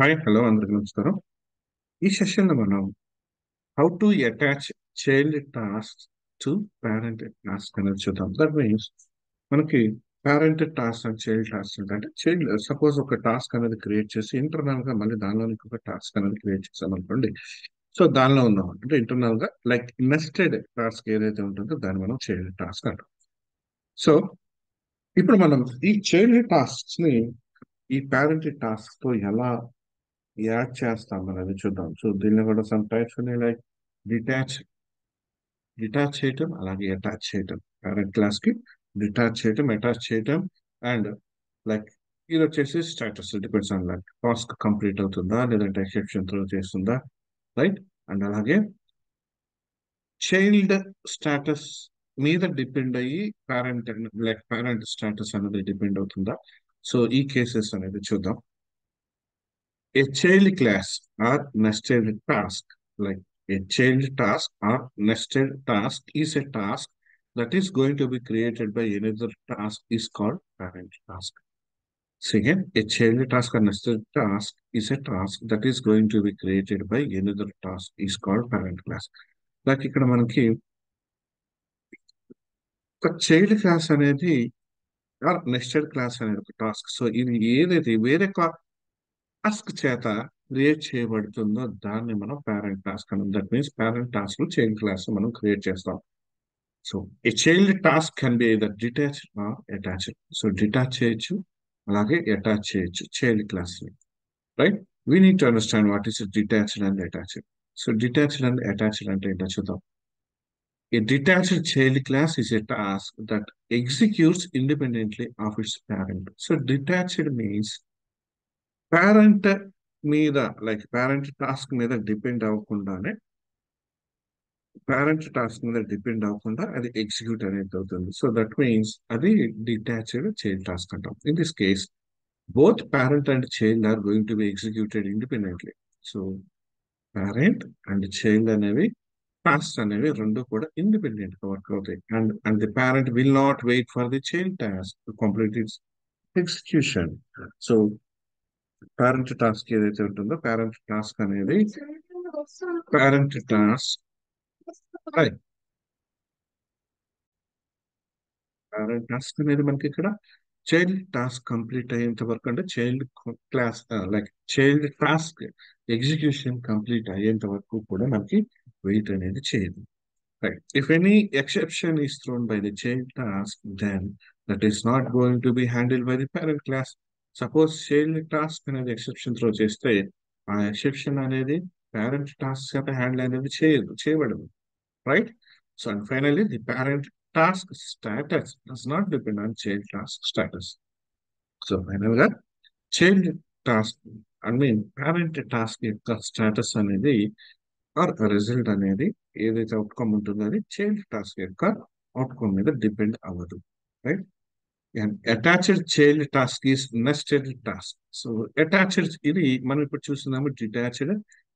Hi hello అందరికి నమస్కారం. ఈ సెషన్లో మనం how to attach child task to parent task అనేది చూద్దాం. దట్ మీన్స్ మనకి parent task and child task అంటే చైల్డ్ సపోజ్ ఒక టాస్క్ అనేది క్రియేట్ చేసి ఇంటర్నల్ గా మళ్ళీ దానిలో ఇంకొక టాస్క్ అనేది క్రియేట్ చేసాం అనుకోండి. సో దానిలో ఉన్నాం అంటే ఇంటర్నల్ గా లైక్ నెస్టెడ్ టాస్క్ ఏదైతే ఉంటుందో దాన్ని మనం చైల్డ్ టాస్క్ అంటాం. సో ఇప్పుడు మనం ఈ చైల్డ్ టాస్క్స్ ని ఈ పేరెంట్ టాస్క్ తో ఎలా యాడ్ చేస్తాం అనేది చూద్దాం. సో దీనిలో కూడా సమ్ టైప్స్ ఉన్నాయి లైక్ డిటాచ్ డిటాచ్ చేయటం అలాగే అటాచ్ చేయటం. పేరెంట్ క్లాస్ కి డిటాచ్ చేయటం, అటాచ్ చేయటం అండ్ లైక్ ఇది వచ్చేసి status depends on like task complete అవుతుందా లేదంటే ఎక్సెప్షన్ త్రో చేస్తుందా, రైట్. అండ్ అలాగే చైల్డ్ స్టేటస్ మీద డిపెండ్ అయ్యి పేరెంట్ లైక్ పేరెంట్ స్టేటస్ అనేది డిపెండ్ అవుతుందా. సో ఈ కేసెస్ అనేది చూద్దాం. A child class or nested task, like a child task or nested task is a task that is going to be created by another task is called parent task. Second, a child task or nested task is a task that is going to be created by another task is called parent class. Like ఇక్కడ మనకి ఒక child class అనేది are nested class అనేది ఒక task. So ఇది ఏదైతే వేరే task చేత క్రియేట్ చేయబడుతుందో దాన్ని మనం పేరెంట్ టాస్క్ అనం. That means parent task child class మనం క్రియేట్ చేస్తాం. So a child task can be either detached or attached. So detach చేయొచ్చు అలాగే అటాచ్ చేయొచ్చు చైల్డ్ క్లాస్ ని, right. We need to understand what is detached and attached. So detached and attached అంటే ఏంటో చూద్దాం. A detached child class is a task that executes independently of its parent. So detached means parent మీద like parent task మీద depend అవ్వకుండానే అది execute అనేది అవుతుంది. So that means అది డిటాచ్డ్ చైల్డ్ టాస్క్ అంటాం. In this case both parent and child are going to be executed independently. So parent and child అనేవి task అనేవి రెండు కూడా ఇండిపెండెంట్ గా వర్క్ అవుతాయి. And the parent will not wait for the child task to complete its execution. So parent task ఏదైతే ఉంటుందో parent task అనేది parent task parent task అనేది మనకి ఇక్కడ చైల్డ్ టాస్క్ కంప్లీట్ అయ్యేంత వరకు అంటే child class like child task execution complete అయ్యేంత వరకు కూడా మనకి వెయిట్ అనేది చేయదు, right. If any exception is thrown by the child task then that is not going to be handle by the parent class. Suppose child task అనేది exception throw చేస్తే ఆ exception అనేది పేరెంట్ టాస్క్ చేత handle అనేది చేయబడదు, right. So and finally the parent task status does not depend on child task status. So final గా child task I mean parent task యొక్క status అనేది ఆర్ రిజల్ట్ అనేది ఏదైతే అవుట్కమ్ ఉంటుందో అది చైల్డ్ టాస్క్ యొక్క అవుట్కమ్ మీద డిపెండ్ అవ్వదు, right. And attached child task is nested task. So attached ఇది మనం ఇప్పుడు చూస్తున్నాము డిటాచ్డ్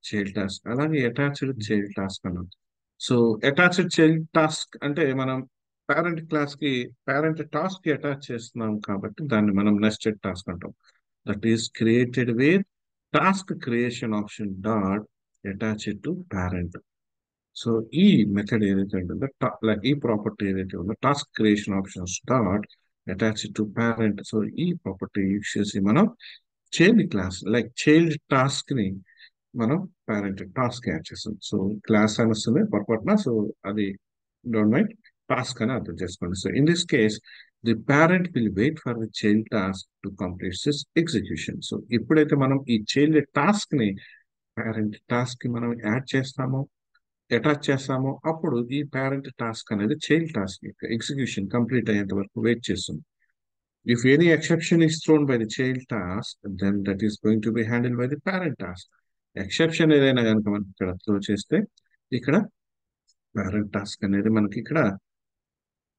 చైల్డ్ టాస్క్, అలాగే అటాచ్డ్ చైల్డ్ టాస్క్ అన్నాం. సో అటాచ్డ్ చైల్డ్ టాస్క్ అంటే మనం పేరెంట్ క్లాస్ కి పేరెంట్ టాస్క్ కి అటాచ్ చేస్తున్నాం కాబట్టి దాన్ని మనం నెస్టెడ్ టాస్క్ అంటాం. That is created with task creation option dot attached to parent. So ఈ మెథడ్ ఏదైతే ఉంటుందో లైక్ ఈ ప్రాపర్టీ ఏదైతే ఉందో task creation options dot attached to parent. So ఈ ప్రాపర్టీ యూజ్ చేసి మనం child class like child task ని మనం పేరెంట్ టాస్క్ యాడ్ చేస్తాం. సో క్లాస్ అని వస్తుంది పొరపాటున, సో అది డోంట్ మైండ్, టాస్క్ అని అర్థం చేసుకోండి. So in this case the parent will wait for the child task to complete this execution. So ఎప్పుడైతే మనం ఈ చైల్డ్ టాస్క్ ని పేరెంట్ టాస్క్ కి మనం యాడ్ చేస్తామో అటాచ్ చేస్తామో అప్పుడు ఈ పేరెంట్ టాస్క్ అనేది చైల్డ్ టాస్క్ యొక్క ఎగ్జిక్యూషన్ కంప్లీట్ అయ్యేంత వరకు వెయిట్ చేస్తుంది. If any exception is thrown by the child task then that is going to be handle by the parent task. Exception ఏదైనా కనుక మనకి ఇక్కడ త్రో చేస్తే ఇక్కడ పేరెంట్ టాస్క్ అనేది మనకి ఇక్కడ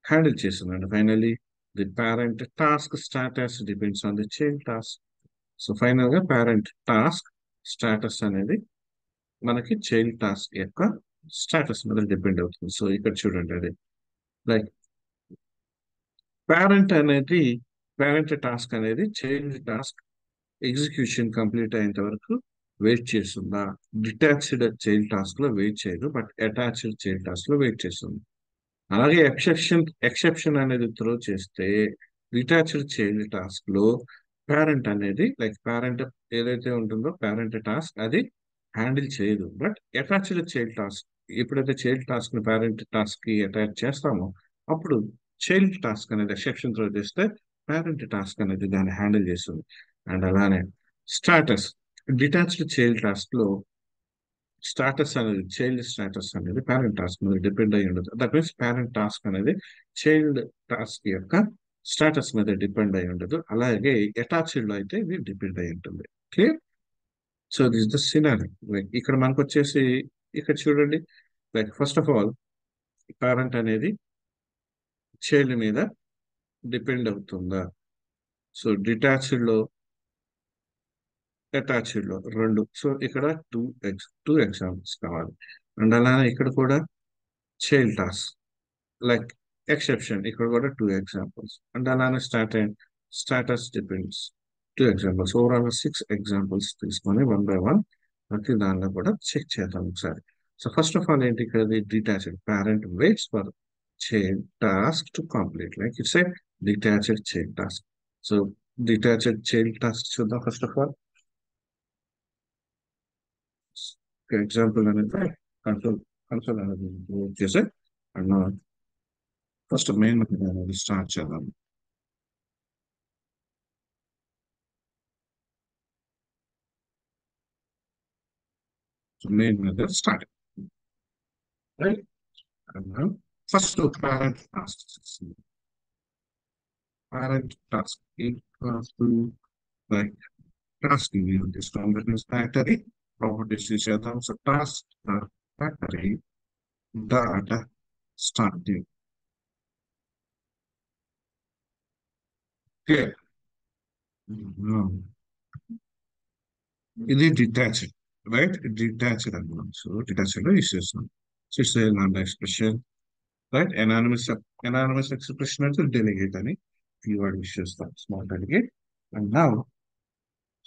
హ్యాండిల్ చేస్తుందండి. Finally the parent task status depends on the child task. So final గా పేరెంట్ టాస్క్ స్టాటస్ అనేది మనకి చైల్డ్ టాస్క్ యొక్క స్టాటస్ మీద డిపెండ్ అవుతుంది. సో ఇక్కడ చూడండి అది లైక్ పేరెంట్ టాస్క్ అనేది చైల్డ్ టాస్క్ ఎగ్జిక్యూషన్ కంప్లీట్ అయ్యేంత వరకు వెయిట్ చేస్తుందా? డిటాచ్డ్ చైల్డ్ టాస్క్ లో వెయిట్ చేయదు, బట్ అటాచ్డ్ చైల్డ్ టాస్క్ లో వెయిట్ చేస్తుంది. అలాగే ఎక్సెప్షన్ అనేది త్రో చేస్తే డిటాచ్డ్ చైల్డ్ టాస్క్ లో పేరెంట్ అనేది లైక్ పేరెంట్ ఏదైతే ఉంటుందో పేరెంట్ టాస్క్ అది హ్యాండిల్ చేయదు. బట్ అటాచ్డ్ చైల్డ్ టాస్క్, ఎప్పుడైతే చైల్డ్ టాస్క్ ని పేరెంట్ టాస్క్ కి అటాచ్ చేస్తామో అప్పుడు చైల్డ్ టాస్క్ అనేది ఎక్సెప్షన్ త్రో చేస్తే పేరెంట్ టాస్క్ అనేది దాన్ని హ్యాండిల్ చేస్తుంది. అండ్ అలానే స్టాటస్, డిటాచ్డ్ చైల్డ్ టాస్క్ లో స్టాటస్ అనేది చైల్డ్ స్టాటస్ అనేది పేరెంట్ టాస్క్ మీద డిపెండ్ అయి ఉండదు. దట్ మీన్స్ పేరెంట్ టాస్క్ అనేది చైల్డ్ టాస్క్ యొక్క స్టాటస్ మీద డిపెండ్ అయి ఉండదు. అలాగే అటాచ్డ్ లో అయితే ఇది డిపెండ్ అయి ఉంటుంది. Clear? So this the scenario. Like ఇక్కడ మనకు వచ్చేసి ఇక్కడ చూడండి, like first of all parent అనేది చైల్డ్ మీద డిపెండ్ అవుతుందా? సో డిటాచ్డ్ లో, అటాచ్డ్ లో రెండు. సో ఇక్కడ టూ ఎగ్జాంపుల్స్ కావాలి. అండ్ అలానే ఇక్కడ కూడా చైల్డ్ టాస్క్ లైక్ ఎక్సెప్షన్, ఇక్కడ కూడా టూ ఎగ్జాంపుల్స్. అండ్ అలానే status depends, two examples. Overall 6 examples తీసుకొని వన్ బై వన్ ప్రతి దానిలో కూడా చెక్ చేద్దాం ఒకసారి. సో ఫస్ట్ ఆఫ్ ఆల్ ఏంటి ఇక్కడ detached parent weights for child task to complete, like it's a detached child task. So detached child task చూద్దాం first of all. Example అనేది కన్సోల్ కన్సోల్ అనేది చేసే అండ్ ఫస్ట్ మెయిన్ మెథడ్ అనేది start చేద్దాం. So main method started, right? And now first to parent task. Parent task equals to like task in this combination factory properties is so task factory data starting. Okay. ఇది detached, right? Detached అన్నమాట. So detached లో use చేస్తున్నాం. So it's expression, right? Anonymous expression అంటే delegate అని keyword use చేస్తాం, small delegate. And now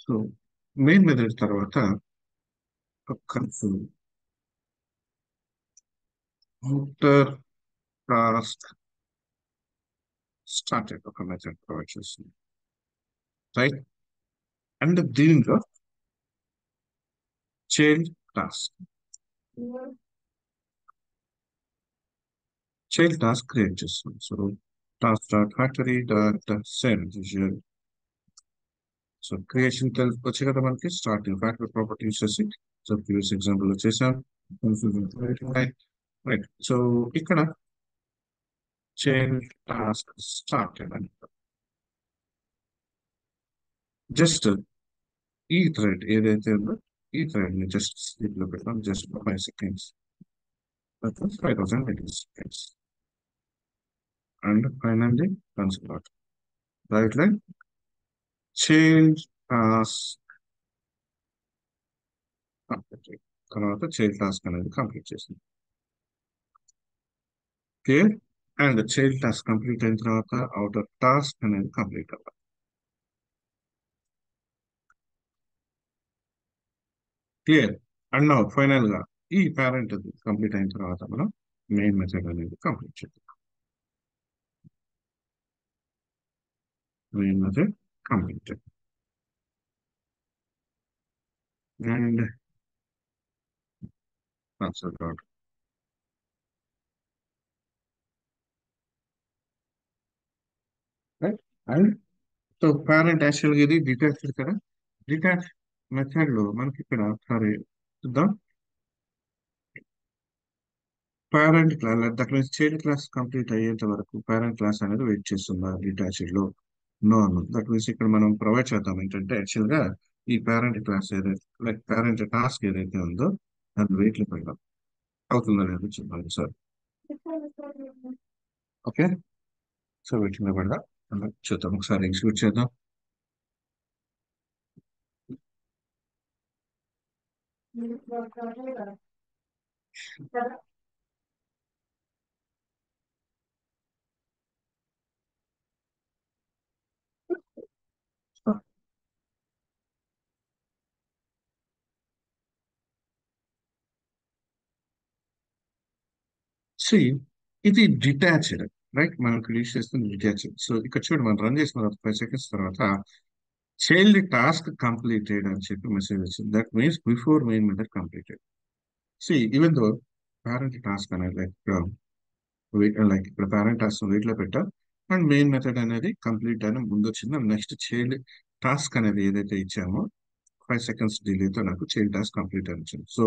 so main method తర్వాత console outer task started ఒక method provide చేస్తుంది, రైట్? అండ్ దీనిలో చైల్డ్ టాస్క్ క్రియేట్ చేస్తుంది. So task dot factory dot send. So creation వచ్చి కదా మనకి స్టార్టింగ్ ఫ్యాక్టరీ ప్రాపర్టీ యూస్ చేసి, సో ప్రీవియస్ ఎగ్జాంపుల్ వచ్చేసాం. రైట్. సో ఇక్కడ చైల్డ్ టాస్క్ స్టార్టెడ్ అని జస్ట్ ఈ థ్రెడ్ ఏదైతే ఉందో ఈ థ్రెడ్ ని జస్ట్ స్లీప్ లో పెడతాం, just 5 seconds, 5000 milliseconds. And finally console right line child task complete. తర్వాత చైల్డ్ టాస్క్ అనేది కంప్లీట్ చేసింది. Clear? And child task complete అయిన తర్వాత అవుటర్ టాస్క్ అనేది కంప్లీట్ అవ్వాలి. క్లియర్? అండ్ నౌ ఫైనల్ గా ఈ పేరెంట్ కంప్లీట్ అయిన తర్వాత మనం మెయిన్ మెథడ్ అనేది కంప్లీట్ చేద్దాం. Main method completed and console dot. Right? And so parent యాక్చువల్గా ఇది డిటాచ్డ్ కదా. డిటాచ్ మెథడ్ లో మనకి ఇక్కడ సరే చూద్దాం. Parent class that means child class complete అయ్యేంత వరకు పేరెంట్ క్లాస్ అనేది వెయిట్ చేస్తుందా డిటాచ్డ్ లో? నో అను. దట్ మీన్స్ ఇక్కడ మనం ప్రొవైడ్ చేద్దాం ఏంటంటే యాక్చువల్ గా ఈ పేరెంట్ క్లాస్ ఏదైతే లైక్ పేరెంట్ టాస్క్ ఏదైతే ఉందో దాన్ని వెయిట్ లో పెడదాం. అవుతుందా లేదు చూద్దాం సార్. ఓకే. సో వెయిట్ లో పెడదాం, అలా చూద్దాం ఒకసారి ఎగ్జిక్యూట్ చేద్దాం. సి ఇది డిటాచ్డ్, రైట్? మనం క్రియేట్ చేస్తుంది డిటాచ్డ్. సో ఇక్కడ చూడండి, మనం రన్ చేసిన తర్వాత 5 సెకండ్స్ తర్వాత చైల్డ్ టాస్క్ కంప్లీటెడ్ అని చెప్పి మెసేజ్ వచ్చింది. That means before main method completed. See even though parent task అనేది లైక్ ఇక్కడ పేరెంట్ టాస్క్ వెయిట్ లో పెట్టా, అండ్ మెయిన్ మెథడ్ అనేది కంప్లీట్ అని ముందు వచ్చింది. నెక్స్ట్ చైల్డ్ టాస్క్ అనేది ఏదైతే ఇచ్చామో 5 సెకండ్స్ డిలేతో నాకు చైల్డ్ టాస్క్ కంప్లీట్ అని వచ్చింది. So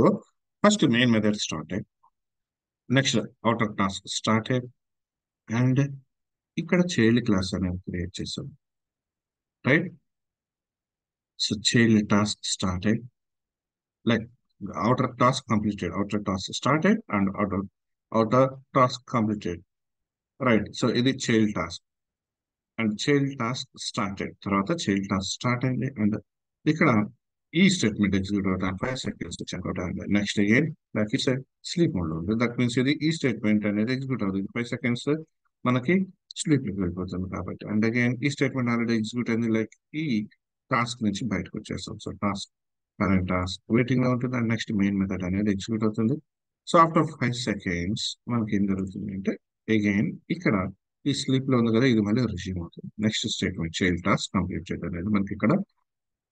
first main method start అయ్యి, నెక్స్ట్ అవుటర్ టాస్క్ స్టార్ట్ అయ్యి, అండ్ ఇక్కడ చైల్డ్ క్లాస్ అనేది క్రియేట్ చేసాం, right? So child task start అయ్యి, like outer task completed, outer task started, and outer task completed, right? So ఇది child task, and child task started తర్వాత child task start అయింది, and ఇక్కడ ఈ statement execute అవుతాను 5 seconds checkout అయింది. Next again like it's sleep mode లో ఉంది. That means ఇది ఈ స్టేట్మెంట్ అనేది ఎగ్జిక్యూట్ అవుతుంది 5 సెకండ్స్, మనకి స్లీప్ లోకి వెళ్ళిపోతుంది కాబట్టి. అండ్ అగైన్ ఈ స్టేట్మెంట్ ఆల్రెడీ ఎగ్జిక్యూట్ అయింది, లైక్ ఈ టాస్క్ నుంచి బయటకు వచ్చేస్తాం. So task current task waiting లో ఉంటుంది, అండ్ నెక్స్ట్ మెయిన్ మెథడ్ అనేది ఎగ్జిక్యూట్ అవుతుంది. సో ఆఫ్టర్ 5 సెకండ్స్ మనకి ఏం జరుగుతుంది అంటే, అగైన్ ఇక్కడ ఈ స్లీప్ లో ఉంది కదా, ఇది మళ్ళీ రిజ్యూమ్ అవుతుంది. Next statement child task completed అనేది మనకి ఇక్కడ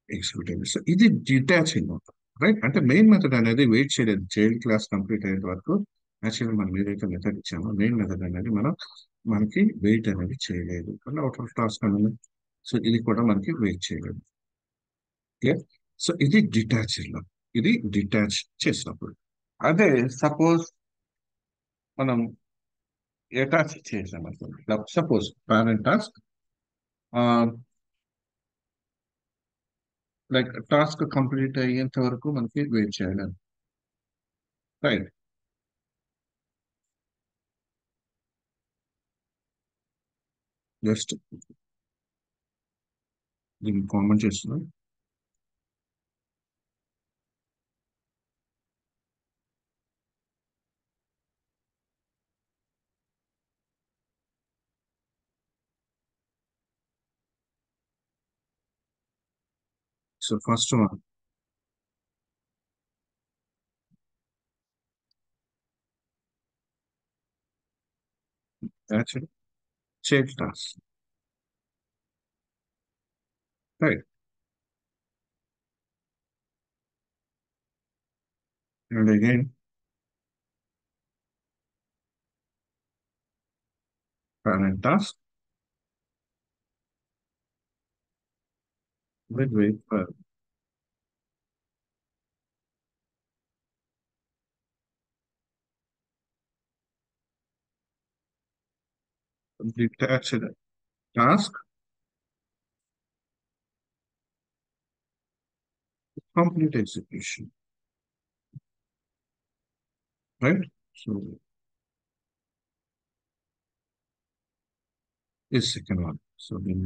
ఎగ్జిక్యూట్ అయింది. సో ఇది డిటాచింగ్ అవుతుంది, రైట్? అంటే మెయిన్ మెథడ్ అనేది వెయిట్ చేయలేదు చైల్డ్ క్లాస్ కంప్లీట్ అయ్యేంత వరకు. యాక్చువల్గా మనం ఏదైతే మెథడ్ ఇచ్చామో మెయిన్ మెథడ్ అనేది మనకి వెయిట్ అనేది చేయలేదు, కానీ అవుట్ ఆఫ్ టాస్క్ అనేది, సో ఇది కూడా మనకి వెయిట్ చేయలేదు. క్లియర్? సో ఇది డిటాచ్డ్ లో, ఇది డిటాచ్ చేసినప్పుడు. అదే సపోజ్ మనం అటాచ్ చేసాం అనుకోండి, suppose parent task like task complete అయ్యేంత వరకు మనకి వెయిట్ చేయాలి, రైట్? జస్ట్ దీన్ని కామెంట్ చేస్తున్నాం. So first one actually child task, right? And again parent task with wait for detached task complete execution, right? So is second one. So then,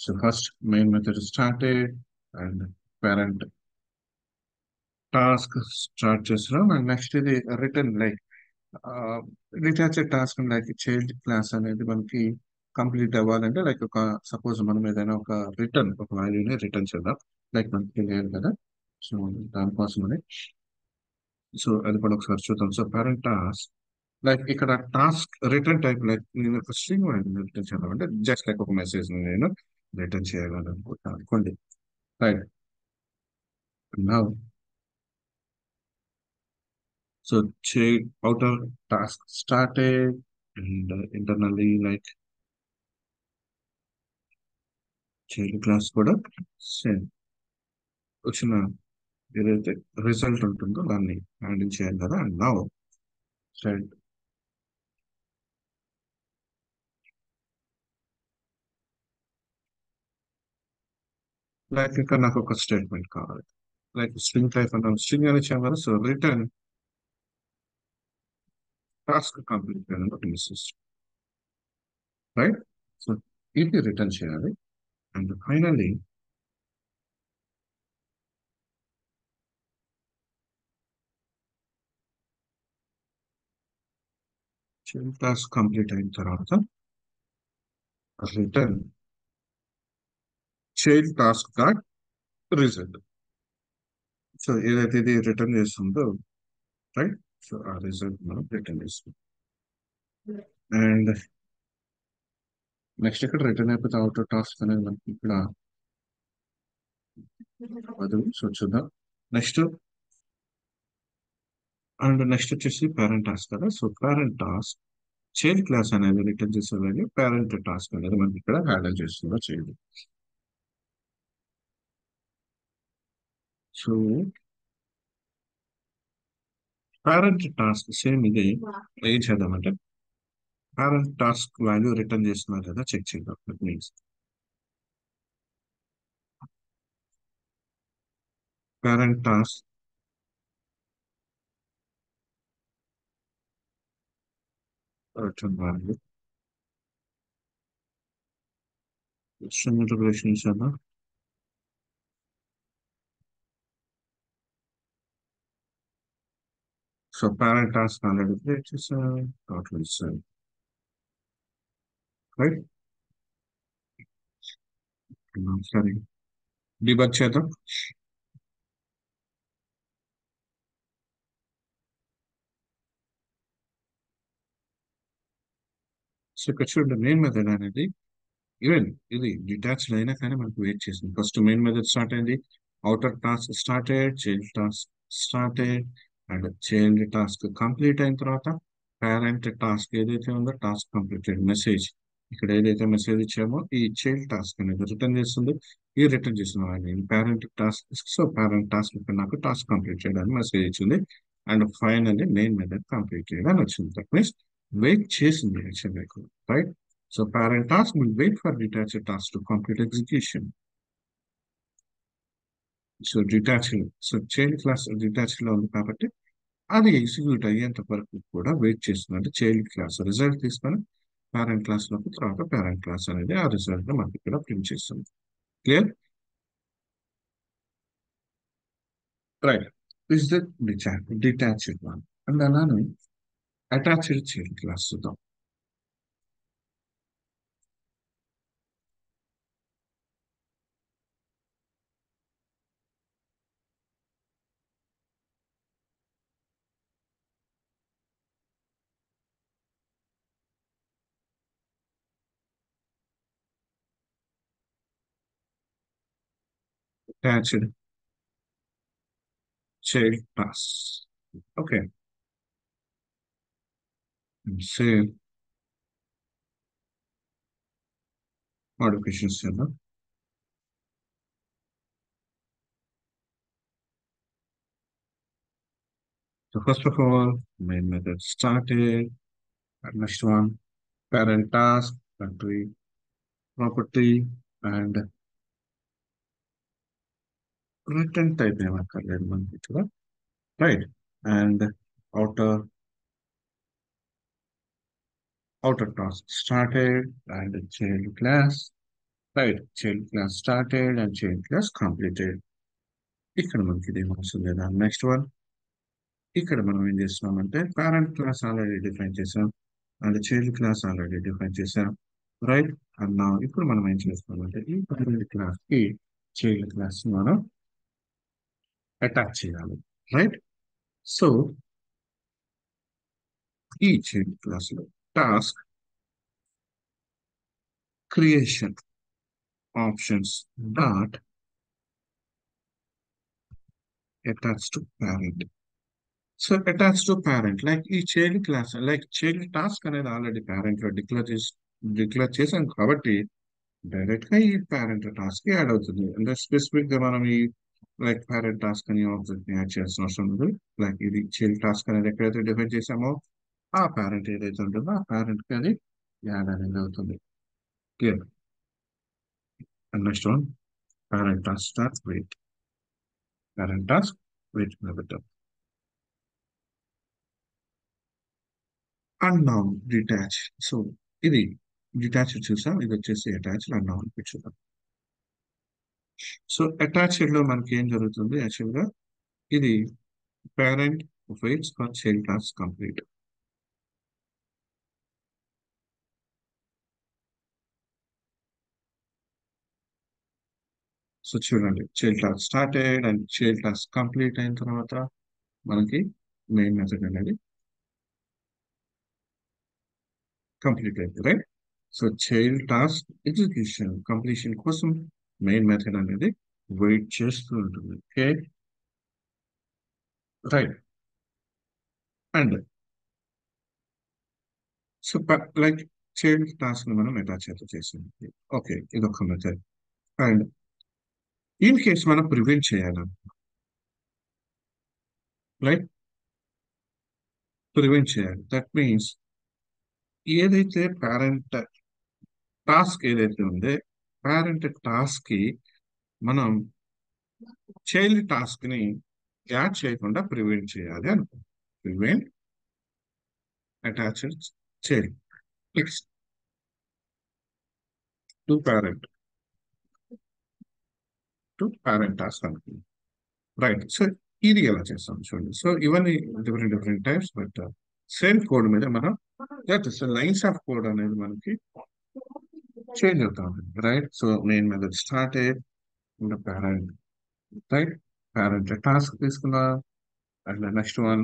so first main method started, and parent task start చేస్తున్నాం, and next ఇది return like detached task like child class అనేది మనకి complete అవ్వాలంటే, like ఒక suppose మనం ఏదైనా ఒక వాల్యూని రిటర్న్ చేద్దాం, లైక్ మనకి లేదు కదా. సో దానికోసమని, సో అది కూడా ఒకసారి చూద్దాం. సో పేరెంట్ టాస్క్, లైక్ ఇక్కడ టాస్క్ రిటర్న్ టైప్, లైక్ నేను ఒక స్ట్రింగ్ రిటర్న్ చేయాలంటే జస్ట్ లైక్ ఒక మెసేజ్ నేను రిటర్న్ చేయాలని అనుకుంటాను అనుకోండి, right? Now so outer task started, and internally like child class కూడా సేమ్ వచ్చిన ఏదైతే రిజల్ట్ ఉంటుందో దాన్ని హ్యాండిల్ చేయాలి కదా. అండ్ నౌ చైల్డ్, లైక్ ఇక్కడ నాకు ఒక స్టేట్మెంట్ కావాలి, లైక్ స్ట్రింగ్ టైప్ అంటాం, స్ట్రింగ్ అని ఇచ్చాం కదా. సో రిటర్న్ టాస్క్ కంప్లీట్ అని ఒక మెసేజ్, రైట్? సో ఇది రిటర్న్ చేయాలి. And finally child task complete అయిన తర్వాత return child task dot result. So ఏదైతే ఇది రిటర్న్ చేస్తుందో, రైట్. సో ఆ రిజల్ట్ మనం రిటర్న్ చేస్తాం. అండ్ నెక్స్ట్ ఇక్కడ రిటర్న్ అయిపోతే అవుటర్ టాస్క్ అనేది మనకి ఇక్కడ అది. సో చూద్దాం నెక్స్ట్. అండ్ నెక్స్ట్ వచ్చేసి పేరెంట్ టాస్క్ కదా. So parent task child class అనేది రిటర్న్ చేసేలాగే పేరెంట్ టాస్క్ అనేది మనకి ఇక్కడ హ్యాండిల్ చేస్తుందో చేయండి. సో పేరెంట్ టాస్క్ సేమ్ ఇది. ఏం చేద్దామంటే పేరెంట్ టాస్క్ వాల్యూ రిటర్న్ చేస్తున్నారు కదా చెక్ చేద్దాం. That means parent task return value string integration చేద్దాం. So parent task already create చేసాం. టోటల్ ఇస్తాం, రైట్. సరే డిబగ్ చేద్దాం. సో ఇక్కడ చూడండి మెయిన్ మెథడ్ అనేది ఈవెన్ ఇది డిటాచ్డ్ అయినా కానీ మనకు వెయిట్ చేసింది. ఫస్ట్ మెయిన్ మెథడ్ స్టార్ట్ అయింది, outer task started, child task started, and child task complete అయిన తర్వాత పేరెంట్ టాస్క్ ఏదైతే ఉందో టాస్క్ కంప్లీటెడ్ మెసేజ్, ఇక్కడ ఏదైతే మెసేజ్ ఇచ్చామో ఈ చైల్డ్ టాస్క్ అనేది రిటర్న్ చేస్తుంది. ఈ రిటర్న్ చేసిన వాళ్ళని parent task. So parent task ఇక్కడ నాకు టాస్క్ కంప్లీట్ చేయడానికి మెసేజ్ ఇచ్చింది. And finally main method complete చేయడానికి వచ్చింది. దట్ మీన్స్ వెయిట్ చేసింది యాక్చువల్గా, right. So parent task will wait for detached task to complete execution. So detached, so child class detached లో ఉంది కాబట్టి అది ఎగ్జిక్యూట్ అయ్యేంత వరకు కూడా వెయిట్ చేస్తుంది. అంటే చైల్డ్ క్లాస్ రిజల్ట్ తీసుకొని పేరెంట్ క్లాస్ లోకి, తర్వాత పేరెంట్ క్లాస్ అనేది ఆ రిజల్ట్ మనకి ఇక్కడ ప్రింట్ చేస్తుంది. Clear, right. Is the detached one. And అలానే అటాచ్డ్ చైల్డ్ క్లాస్ చూద్దాం. Attached child class, okay. Same modifications చేద్దాం. So first of all, main method started. And next one, parent task, country, property, and return type ఏమక్కర్లేదు మనకి ఇక్కడ, right. And outer outer task started and child class, right. child class started and child class completed. ఇక్కడ మనకి ఇది అవసరం లేదా. Next one, ఇక్కడ మనం ఏం చేస్తున్నామంటే పేరెంట్ క్లాస్ ఆల్రెడీ డిఫైన్ చేసాం and child class already define చేసాం, రైట్. అండ్ ఇప్పుడు మనం ఏం చేస్తామంటే ఈ పేరెంట్ క్లాస్ కి చైల్డ్ క్లాస్ మనం అటాచ్ చేయాలి, రైట్. సో ఈ చైల్డ్ క్లాస్ లో task creation options dot attach to parent. So attach to parent like ఈ child class like child task అనేది ఆల్రెడీ పేరెంట్ లో డిక్లేర్ చేసాం కాబట్టి డైరెక్ట్ గా ఈ పేరెంట్ టాస్క్ యాడ్ అవుతుంది. అంటే స్పెసిఫిక్ గా మనం ఈ లైక్ పేరెంట్ టాస్క్ అని ఆబ్జెక్ట్ ని యాడ్ చేయాల్సిన అవసరం ఉంది. లైక్ ఇది చైల్డ్ టాస్క్ అనేది ఎక్కడైతే డిఫైన్ చేసామో ఆ పేరెంట్ ఏదైతే ఉంటుందో ఆ పేరెంట్ కి అది యాడ్ అనేది అవుతుంది. Clear. And next one, parent task start wait, parent task wait పెట్టాం. And now detach. సో ఇది డిటాచ్ చూసాం, ఇది వచ్చేసి అటాచ్. అండ్ నౌ చూద్దాం. సో అటాచ్డ్ లో మనకి ఏం జరుగుతుంది యాక్చువల్ గా, ఇది parent waits for child task complete. So చూడండి, child task started and child task complete అయిన తర్వాత మనకి మెయిన్ మెథడ్ అనేది కంప్లీట్ అయింది, right? So child task execution completion కోసం మెయిన్ మెథడ్ అనేది వెయిట్ చేస్తూ ఉంటుంది. Okay, right. And so like child task ని మనం అటాచ్ అయితే చేసింది. ఓకే, ఇది ఒక మెథడ్. అండ్ ఇన్ కేస్ మనం ప్రివెంట్ చేయాలి, రైట్? ప్రివెంట్ చేయాలి. దట్ మీన్స్ ఏదైతే పేరెంట్ టాస్క్ ఏదైతే ఉందో పేరెంట్ టాస్క్ కి మనం చైల్డ్ టాస్క్ ని యాడ్ చేయకుండా ప్రివెంట్ చేయాలి అనుకో. Prevent attached child next to parent task అనుకో, రైట్? సో ఇది ఎలా చేస్తాం చూడండి. సో ఇవన్నీ different different types, but same code మీద మనం లైన్స్ ఆఫ్ కోడ్ అనేది మనకి చేంజ్ అవుతా ఉంటుంది, right? So main method start ఇంకా పేరెంట్, రైట్? పేరెంట్ టాస్క్ తీసుకున్నా, and next one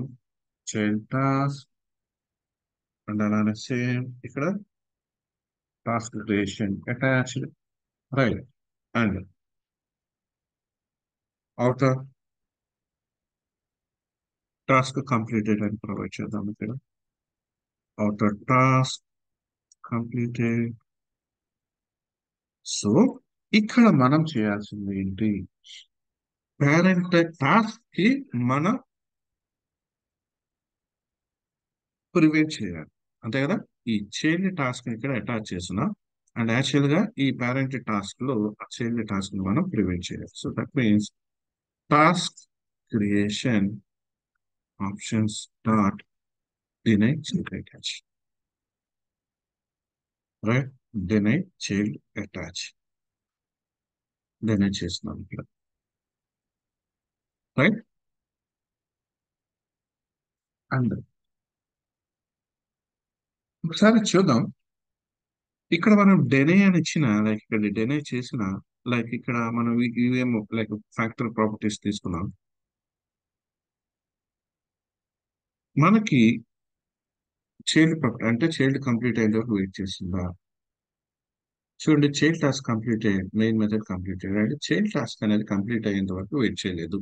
child task, and అలానే సేమ్ ఇక్కడ task creation attached, right? And outer task completed అని ప్రొవైడ్ చేద్దాం ఇక్కడ. Outer task completed. సో ఇక్కడ మనం చేయాల్సింది ఏంటి? పేరెంట్ టాస్క్ కి మనం ప్రివెంట్ చేయాలి, అంతే కదా? ఈ చైల్డ్ టాస్క్ ఇక్కడ అటాచ్ చేసిన, అండ్ యాక్చువల్ గా ఈ పేరెంట్ టాస్క్ లో ఆ చైల్డ్ టాస్క్ ని మనం ప్రివెంట్ చేయాలి. So that means task creation options dot deny child attach, right? Deny child attach, deny చేస్తున్నాం ఇక్కడ, రైట్? అండ్ ఒకసారి చూద్దాం, ఇక్కడ మనం డెనే అని ఇచ్చిన, లైక్ ఇక్కడ డెనే చేసిన, లైక్ ఇక్కడ మనం ఇవేమో లైక్ ఫ్యాక్టర్ ప్రాపర్టీస్ తీసుకున్నాం. మనకి చైల్డ్ అంటే చైల్డ్ కంప్లీట్ అయ్యే వరకు వెయిట్ చేస్తుందా? చూడండి, చైల్డ్ టాస్క్ కంప్లీట్ అయ్యే మెయిన్ మెథడ్ కంప్లీట్ అయ్యాడు అంటే చైల్డ్ టాస్క్ అనేది కంప్లీట్ అయ్యేంత వరకు వెయిట్ చేయలేదు.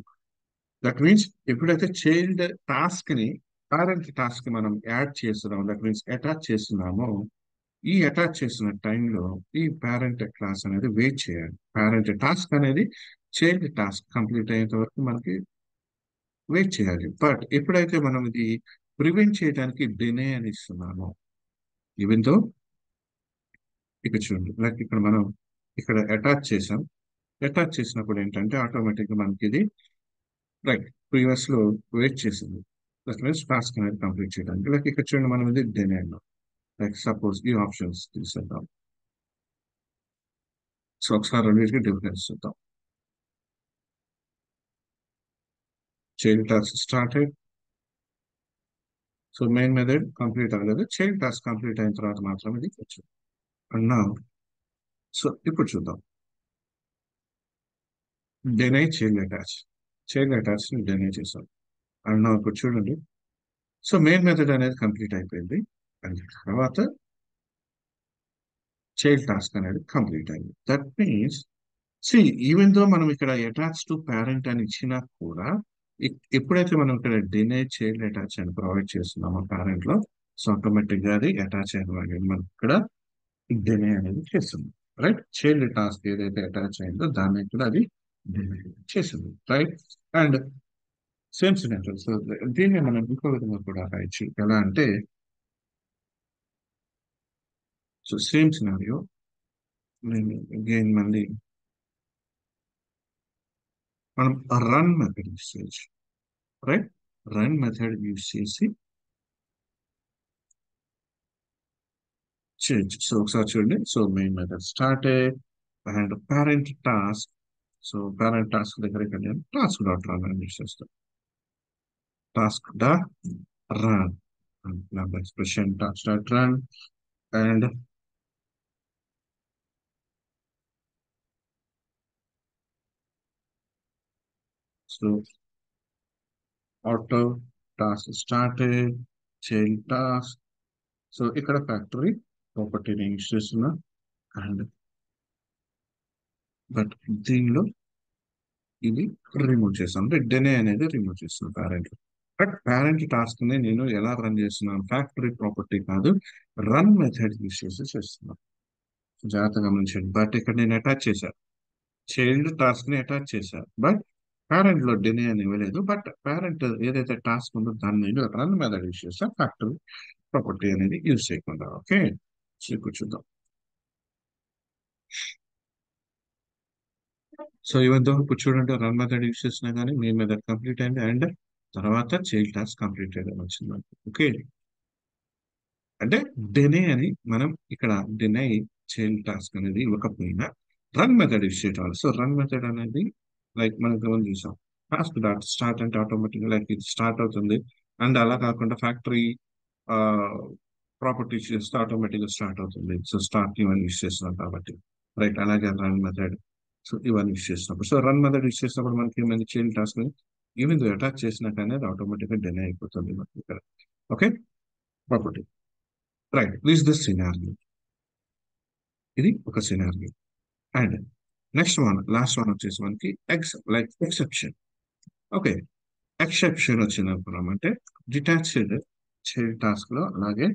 దట్ మీన్స్ ఎప్పుడైతే చైల్డ్ టాస్క్ ని పేరెంట్ టాస్క్ కి మనం యాడ్ చేస్తున్నాం, దట్ మీన్స్ అటాచ్ చేస్తున్నామో, ఈ అటాచ్ చేసిన టైంలో ఈ పేరెంట్ క్లాస్ అనేది వెయిట్ చేయాలి. పేరెంట్ టాస్క్ అనేది చైల్డ్ టాస్క్ కంప్లీట్ అయ్యేంత వరకు మనకి వెయిట్ చేయాలి. బట్ ఎప్పుడైతే మనం ఇది ప్రివెంట్ చేయడానికి డినే అని ఇస్తున్నామో, ఈవెన్ తో ఇక్కడ చూడండి, లైక్ ఇక్కడ మనం ఇక్కడ అటాచ్ చేసాం, అటాచ్ చేసినప్పుడు ఏంటంటే ఆటోమేటిక్ గా మనకి ఇది రైట్ ప్రీవియస్ లో వెయిట్ చేసింది, దట్ మీన్స్ టాస్క్ అనేది కంప్లీట్ చేయడానికి. లైక్ ఇక్కడ చూడండి, మనం ఇది డినే అన్నాం. లైక్ సపోజ్ ఈ ఆప్షన్స్ తీసేద్దాం. సో ఒకసారి రెండింటికి డిఫరెన్స్ చూద్దాం. Child task started, so main method complete అవ్వలేదు, చైల్డ్ టాస్క్ కంప్లీట్ అయిన తర్వాత మాత్రం ఇది వచ్చింది. అండ్ నౌ సో ఇప్పుడు చూద్దాం డెనై చైల్డ్ అటాచ్ ని డెనై చేసాం. అండ్ నౌ ఇప్పుడు చూడండి, సో మెయిన్ మెథడ్ అనేది కంప్లీట్ అయిపోయింది, అండ్ తర్వాత చైల్డ్ టాస్క్ అనేది కంప్లీట్ అయింది. That means see even though మనం ఇక్కడ అటాచ్ టు పేరెంట్ అని ఇచ్చినా కూడా, ఎప్పుడైతే మనం ఇక్కడ డినై చైల్డ్ అటాచ్ అని ప్రొవైడ్ చేస్తున్నామో పేరెంట్ లో, సో ఆటోమేటిక్ గా అది అటాచ్ అయిన మనం ఇక్కడ డినై అనేది చేస్తుంది, రైట్? చైల్డ్ టాస్క్ ఏదైతే అటాచ్ అయిందో దాన్ని ఇక్కడ అది డినై చేసింది, right? And same scenario, so దీన్ని మనం ఇంకో విధంగా కూడా రాయొచ్చు. ఎలా అంటే, సో సేమ్ సినారియో నేను అగైన్ మళ్ళీ మనం రన్ మెథడ్ యూస్ చేయొచ్చు, రైట్? రన్ మెథడ్ యూస్ చేసి చేయొచ్చు. సో ఒకసారి చూడండి, so main method start and parent task, so parent task దగ్గర ఇక్కడ నేను టాస్క్ డాట్ రన్ అని యూస్ చేస్తాను. Task dot run, number expression task dot run, and So auto task started, child task. So ఇక్కడ factory ప్రాపర్టీని use చేస్తున్నా and but దీనిలో ఇది రిమూవ్ చేస్తాను అంటే డినే అనేది రిమూవ్ చేస్తున్నాను పేరెంట్. బట్ పేరెంట్ టాస్క్ ని నేను ఎలా రన్ చేస్తున్నాను ఫ్యాక్టరీ ప్రాపర్టీ కాదు రన్ మెథడ్ యూజ్ చేసి చేస్తున్నాను. జాగ్రత్తగా గమనించండి. బట్ ఇక్కడ నేను అటాచ్ చేశాను చైల్డ్ టాస్క్ ని అటాచ్ చేశాను బట్ పేరెంట్ లో డినే అని ఇవ్వలేదు. బట్ పేరెంట్ ఏదైతే టాస్క్ ఉందో దాన్ని నేను రన్ మెథడ్ యూజ్ చేస్తాను ఫ్యాక్టరీ ప్రాపర్టీ అనేది యూజ్ చేయకుండా. ఓకే, సో ఇప్పుడు చూద్దాం. సో ఇవన్నీ ఇప్పుడు చూడండి రన్ మెథడ్ యూస్ చేసినా కానీ మెయిన్ మెథడ్ కంప్లీట్ అయింది అండ్ తర్వాత చైల్డ్ టాస్క్ కంప్లీట్ అయ్యేది వచ్చింది మనకి. ఓకే, అంటే డినే అని మనం ఇక్కడ డినై చైల్డ్ టాస్క్ అనేది ఇవ్వకపోయినా రన్ మెథడ్ యూస్ చేయడం. సో రన్ మెథడ్ అనేది లైక్ మనం ఇంతకుముందు చూసాం టాస్క్ డాట్ స్టార్ట్ అంటే ఆటోమేటిక్ లైక్ ఇది స్టార్ట్ అవుతుంది అండ్ అలా కాకుండా ఫ్యాక్టరీ ప్రాపర్టీస్ చేస్తే ఆటోమేటిక్ గా స్టార్ట్ అవుతుంది. సో స్టార్ట్ ఇవన్నీ యూస్ చేస్తున్నాం కాబట్టి రైట్. అలాగే రన్ మెథడ్ సో ఇవన్నీ యూస్ చేసినప్పుడు సో రన్ మెథడ్ యూస్ చేసినప్పుడు మనకి ఏమైంది చైల్డ్ టాస్క్ ఈవెన్ అటాచ్ చేసినట్టు అనేది ఆటోమేటిక్ గా డిలే అయిపోతుంది మనకి ఇక్కడ. Okay, property right this this scenario. ఇది ఒక scenario and next one last one వచ్చేసి మనకి లైక్ ఎక్సెప్షన్. ఓకే, ఎక్సెప్షన్ వచ్చినప్పుడు అంటే డిటాచ్డ్ చైల్డ్ టాస్క్ లో అలాగే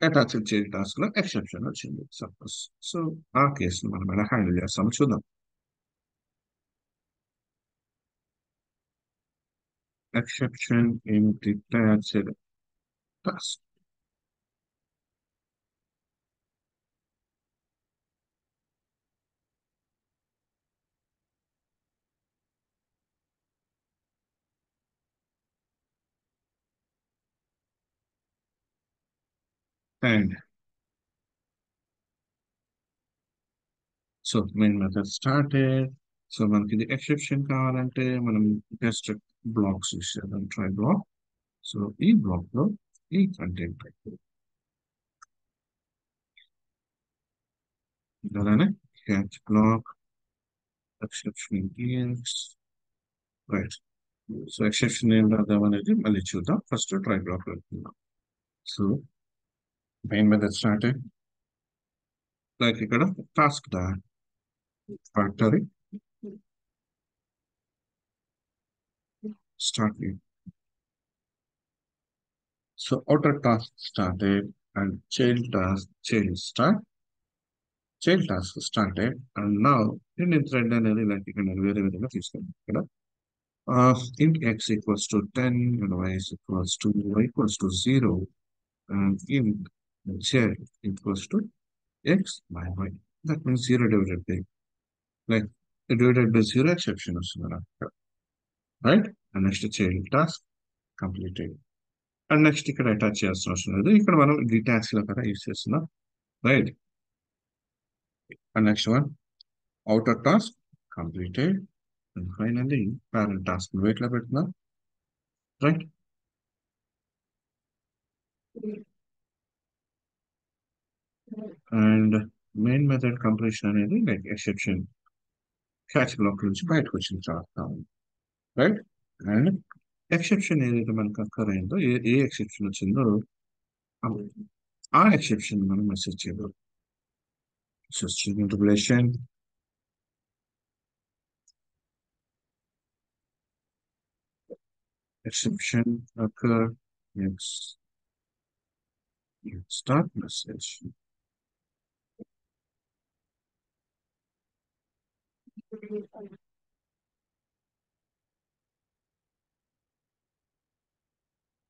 అటాచ్డ్ చైల్డ్ టాస్క్ లో ఎక్సెప్షన్ వచ్చింది సపోజ్. సో ఆ కేసును మనం ఎలా హ్యాండిల్ చేస్తామో చూద్దాం. Exception in detached task. And so main method started. So మనకి ఇది ఎక్సెప్షన్ కావాలంటే మనం జస్ట్ బ్లాక్స్ యూస్ చేద్దాం. Try block. సో ఈ బ్లాక్ లో ఈ కంటెంట్ అలానే catch block exception is right. So exception ఏం రాద్దాం అనేది మళ్ళీ చూద్దాం. ఫస్ట్ ట్రై బ్లాక్ వెళ్తున్నాం. So main method started like ఇక్కడ task the factory start. So outer task started and child task started and now in thread అనేది like ఇక్కడ నేను వేరే విధంగా తీసుకున్నాను ఇక్కడ int x equals to 10 and y equals to 0 and int z equals to x by y. That means 0 divided by like divided by 0 exception వస్తుంది నాకు right. And next child task completed. And next ఇక్కడ attach చేయాల్సిన అవసరం లేదు. ఇక్కడ మనం detach లో కదా యూస్ చేస్తున్నాం right. And next one outer task completed and finally parent task wait లో పెడుతున్నాం right. And main method completion అనేది లైక్ ఎక్సెప్షన్ క్యాచ్ బ్లాక్ నుంచి బయటకు వచ్చిన తర్వాత రైట్. అండ్ ఎక్సెప్షన్ ఏదైతే మనకు అక్కర్ అయిందో ఏ ఎక్సెప్షన్ వచ్చిందో ఆ ఎక్సెప్షన్ మనం మెసేజ్ చేయగలం. So string relation exception occur next start message.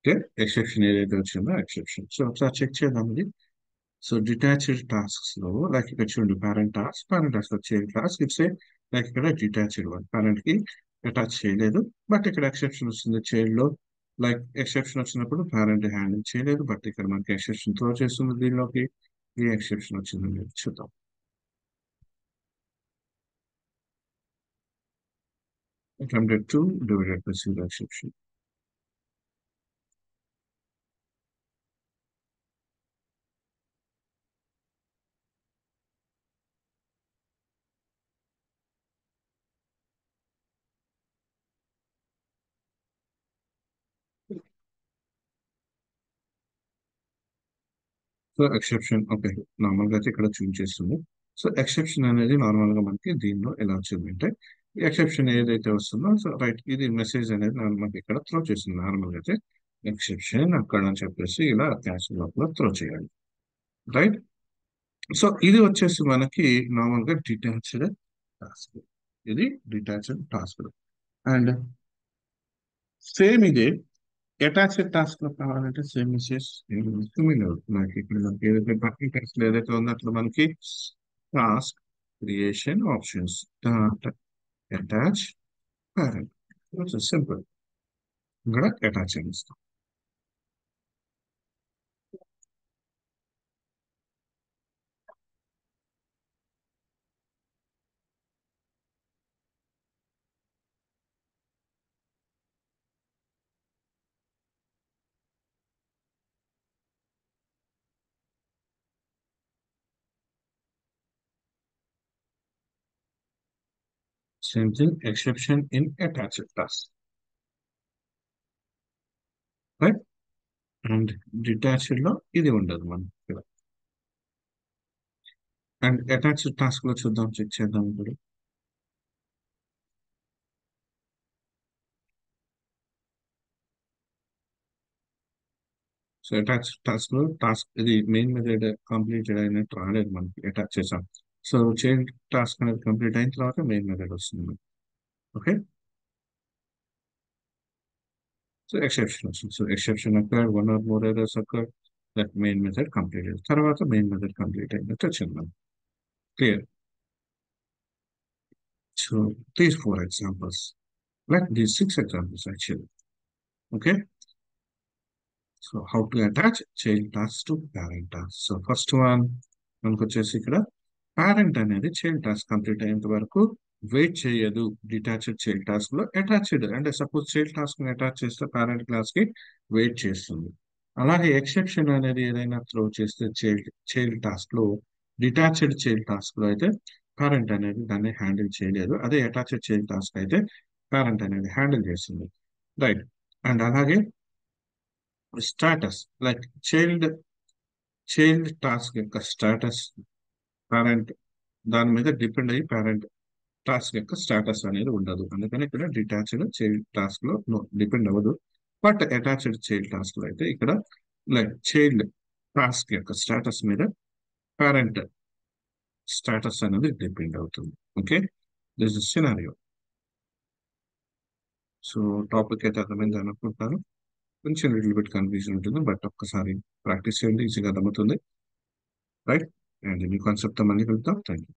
Okay, exception ఏదైతే వచ్చిందో ఎక్సెప్షన్. సో ఒకసారి చెక్ చేద్దాం ఇది. సో డిటాచ్డ్ టాస్క్స్ లో లైక్ ఇక్కడ చూడండి parent task child task it's like ఇక్కడ డిటాచ్డ్ వన్ పేరెంట్ కి అటాచ్ చేయలేదు బట్ ఇక్కడ ఎక్సెప్షన్ వస్తుంది చైల్డ్ లో. లైక్ ఎక్సెప్షన్ వచ్చినప్పుడు పేరెంట్ హ్యాండిల్ చేయలేదు బట్ ఇక్కడ మనకి ఎక్సెప్షన్ త్రో చేస్తుంది దీనిలోకి. ఏ ఎక్సెప్షన్ వచ్చిందని చూద్దాం. 102 divided by 0 exception. So exception okay, normal గా అయితే ఇక్కడ చూస్ చేస్తుంది. సో ఎక్సెప్షన్ అనేది నార్మల్ గా మనకి దీనిలో ఎలా వచ్చింది అంటే, ఎక్సెప్షన్ ఏదైతే వస్తుందో సో రైట్ ఇది మెసేజ్ అనేది మనకి ఇక్కడ త్రో చేస్తుంది. నార్మల్ గా అయితే ఎక్సెప్షన్ అక్కడ అని చెప్పేసి ఇలా క్యాష్ లోపల త్రో చేయాలి. రైట్. సో ఇది వచ్చేసి మనకి నార్మల్ గా డిటాచ్డ్ టాస్క్. ఇది డిటాచ్డ్ టాస్క్. అండ్ సేమ్ ఇదే అటాచ్డ్ టాస్క్ లో కావాలంటే సేమ్ మెసేజ్ మనకి ఇక్కడ మనకి ఏదైతే బటన్ టెక్స్ట్ ఏదైతే ఉందో అట్లా మనకి task creation options attach parent simple ఇక్కడ అటాచ్ అని ఇస్తాం. Same thing exception in attached task. Right. And detached లో ఇది ఉండదు మనకి ఇక్కడ. అండ్ అటాచ్డ్ టాస్క్ లో చూద్దాం, చెక్ చేద్దాం ఇప్పుడు. సో అటాచ్ టాస్క్ లో టాస్క్ ఇది మెయిన్ మెథడ్ కంప్లీటెడ్ అయినట్టు రాలేదు మనకి అటాచ్ చేసాం. సో చైల్డ్ టాస్క్ అనేది కంప్లీట్ అయిన తర్వాత మెయిన్ మెథడ్ వస్తుంది. ఓకే. సో ఎక్సెప్షన్ వస్తుంది. సో ఎక్సెప్షన్ అక్కడ వన్ ఆర్ మోర్ ఎర్రర్స్ అక్కడ దట్ మెయిన్ మెథడ్ కంప్లీట్ అయింది తర్వాత మెయిన్ మెథడ్ కంప్లీట్ అయినట్టు వచ్చింది మనకి. Clear. So these four examples like these six examples actually. Okay. So how to attach child task to parent task. So first one మనకు వచ్చేసి ఇక్కడ parent అనేది child task complete అయ్యేంత వరకు వెయిట్ చేయదు. డిటాచ్డ్ చైల్డ్ టాస్క్ లో attached అంటే suppose child task ని అటాచ్ చేస్తే పేరెంట్ క్లాస్ కి వెయిట్ చేస్తుంది. అలాగే ఎక్సెప్షన్ అనేది ఏదైనా త్రో చేస్తే చైల్డ్ టాస్క్ లో డిటాచ్డ్ చైల్డ్ టాస్క్ లో అయితే పేరెంట్ అనేది దాన్ని హ్యాండిల్ చేయలేదు. అదే అటాచ్డ్ చైల్డ్ టాస్క్ అయితే పేరెంట్ అనేది హ్యాండిల్ చేస్తుంది. రైట్. అండ్ అలాగే status like child child task యొక్క స్టాటస్ పేరెంట్ దాని మీద డిపెండ్ అయ్యి పేరెంట్ టాస్క్ యొక్క స్టాటస్ అనేది ఉండదు. అందుకని ఇక్కడ డిటాచ్డ్ చైల్డ్ టాస్క్ లో డిపెండ్ అవ్వదు. బట్ అటాచ్డ్ చైల్డ్ టాస్క్ లో అయితే ఇక్కడ లైక్ చైల్డ్ టాస్క్ యొక్క స్టాటస్ మీద పేరెంట్ స్టాటస్ అనేది డిపెండ్ అవుతుంది. Okay. This is scenario. So topic అయితే అర్థమైంది అనుకుంటాను. కొంచెం లిటిల్ బిట్ కన్ఫ్యూజన్ ఉంటుంది బట్ ఒక్కసారి ప్రాక్టీస్ చేయండి ఈజీగా అర్థమవుతుంది. రైట్. అండ్ మీ కాన్సెప్ట్ మళ్ళీ కలుద్దాం. Thank you.